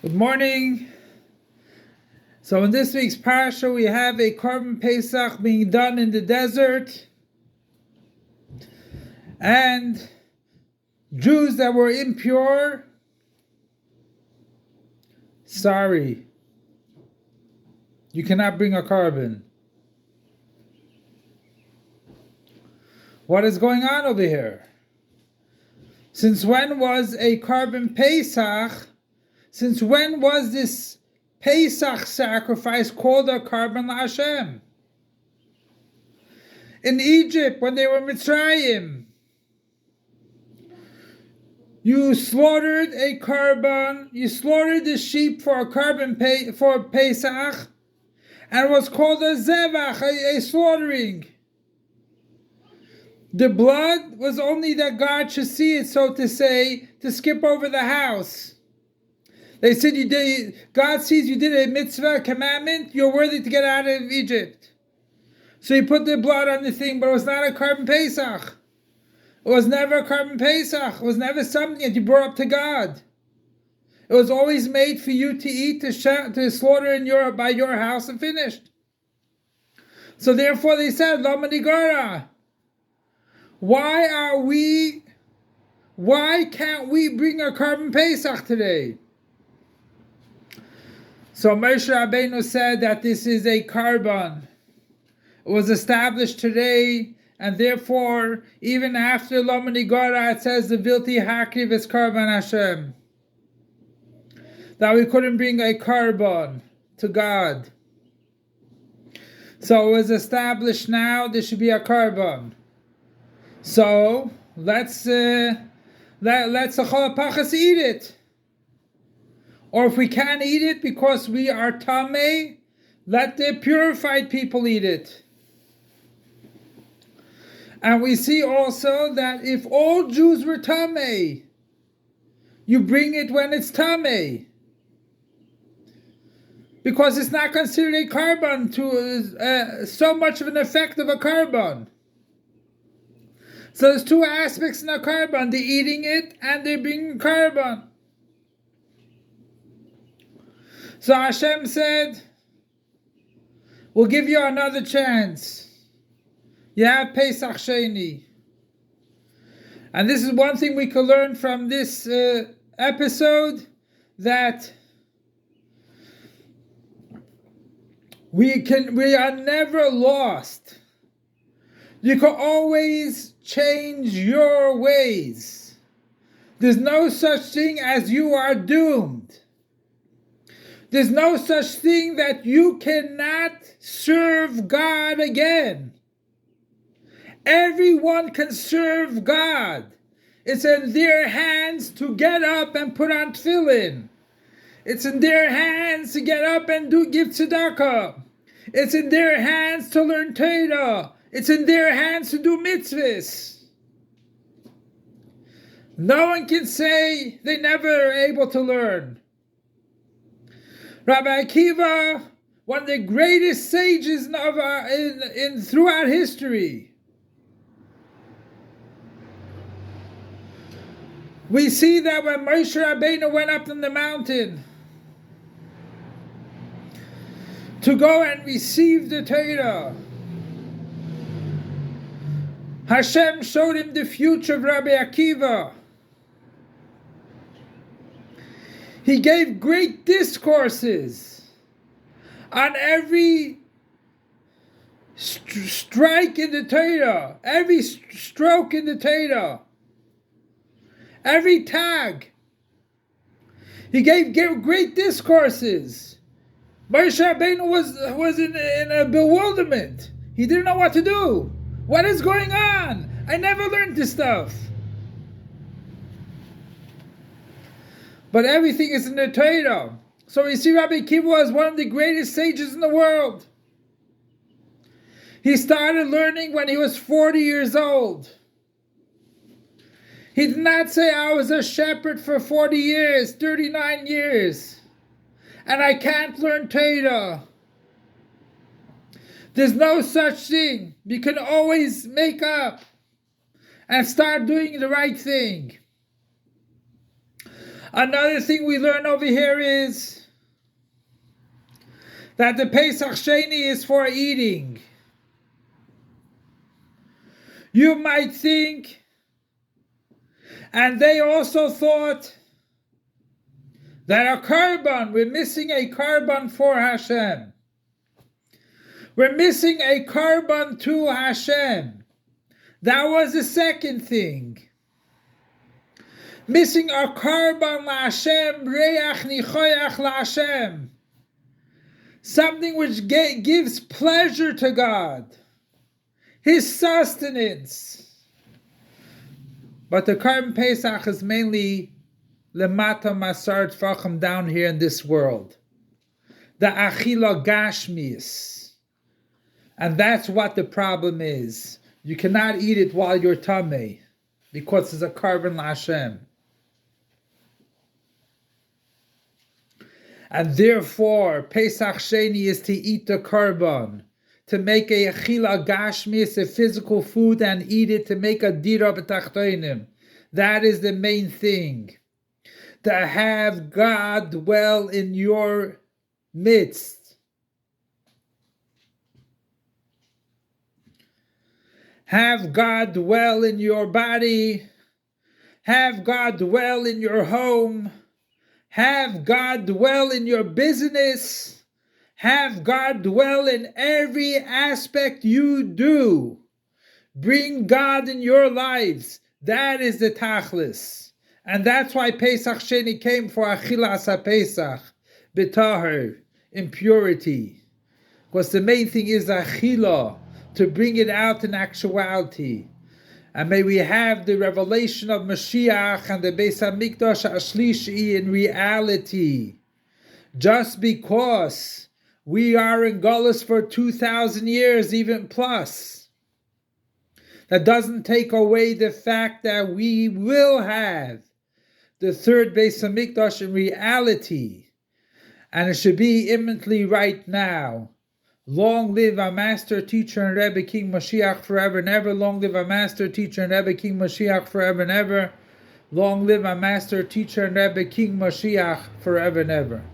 Good morning. So in this week's parsha, we have a korban pesach being done in the desert, and Jews that were impure, sorry, you cannot bring a korban. What is going on over here? Since when was a korban pesach? Since when was this Pesach sacrifice called a korban LaHashem? In Egypt, when they were Mitzrayim, you slaughtered a korban, you slaughtered the sheep for a korban for Pesach, and it was called a zevach, a slaughtering. The blood was only that God should see it, so to say, to skip over the house. They said God sees you did a mitzvah, a commandment, you're worthy to get out of Egypt. So he put the blood on the thing, but it was not a korban pesach. It was never a korban pesach. It was never something that you brought up to God. It was always made for you to eat, to slaughter by your house and finished. So therefore they said, Lama Nigara. Why can't we bring a korban pesach today? So Moshe Rabbeinu said that this is a korban. It was established today, and therefore, even after Lo Manigara, it says the Vilti Hakriv is korban Hashem. That we couldn't bring a korban to God. So it was established now, there should be a korban. So let's the Cholapachas eat it. Or if we can't eat it because we are tamei, let the purified people eat it. And we see also that if all Jews were tamei, you bring it when it's tamei. Because it's not considered a korban to so much of an effect of a korban. So there's two aspects in a korban, the eating it and the bringing korban. So Hashem said, we'll give you another chance. You have Pesach Sheni. And this is one thing we can learn from this episode, that we are never lost. You can always change your ways. There's no such thing as you are doomed. There's no such thing that you cannot serve God again. Everyone can serve God. It's in their hands to get up and put on tefillin. It's in their hands to get up and give tzedakah. It's in their hands to learn Torah. It's in their hands to do mitzvahs. No one can say they never are able to learn. Rabbi Akiva, one of the greatest sages throughout history. We see that when Moshe Rabbeinu went up on the mountain to go and receive the Torah, Hashem showed him the future of Rabbi Akiva. He gave great discourses on every strike in the Torah, every stroke in the Torah, every tag. He gave great discourses. Moshe Rabbeinu was in a bewilderment. He didn't know what to do. What is going on? I never learned this stuff. But everything is in the Torah. So we see Rabbi Akiva was one of the greatest sages in the world. He started learning when he was 40 years old. He did not say, I was a shepherd for 40 years, 39 years, and I can't learn Torah. There's no such thing. You can always make up and start doing the right thing. Another thing we learn over here is that the Pesach Sheni is for eating. You might think, and they also thought, that a korban, we're missing a korban for Hashem. We're missing a korban to Hashem. That was the second thing. Missing a korban LaHashem, reach nichoyach LaHashem. Something which gives pleasure to God. His sustenance. But the korban Pesach is mainly lemata masar tvachim, down here in this world. The achila gashmis. And that's what the problem is. You cannot eat it while you're tamei, because it's a korban LaHashem. And therefore, Pesach Sheni is to eat the korban, to make a achila gashmis, a physical food, and eat it, to make a dira b'tachtonim. That is the main thing. To have God dwell in your midst. Have God dwell in your body. Have God dwell in your home. Have God dwell in your business. Have God dwell in every aspect you do. Bring God in your lives. That is the tachlis. And that's why Pesach Sheni came for Achilas HaPesach, B'tahar, impurity. Because the main thing is Achila, to bring it out in actuality. And may we have the revelation of Mashiach and the Beis HaMikdash Ashlishi in reality. Just because we are in Gullus for 2,000 years, even plus, that doesn't take away the fact that we will have the third Beis HaMikdash in reality. And it should be imminently right now. Long live our Master, Teacher, and Rebbe King Mashiach forever and ever. Long live our Master, Teacher, and Rebbe King Mashiach forever and ever. Long live our Master, Teacher, and Rebbe King Mashiach forever and ever.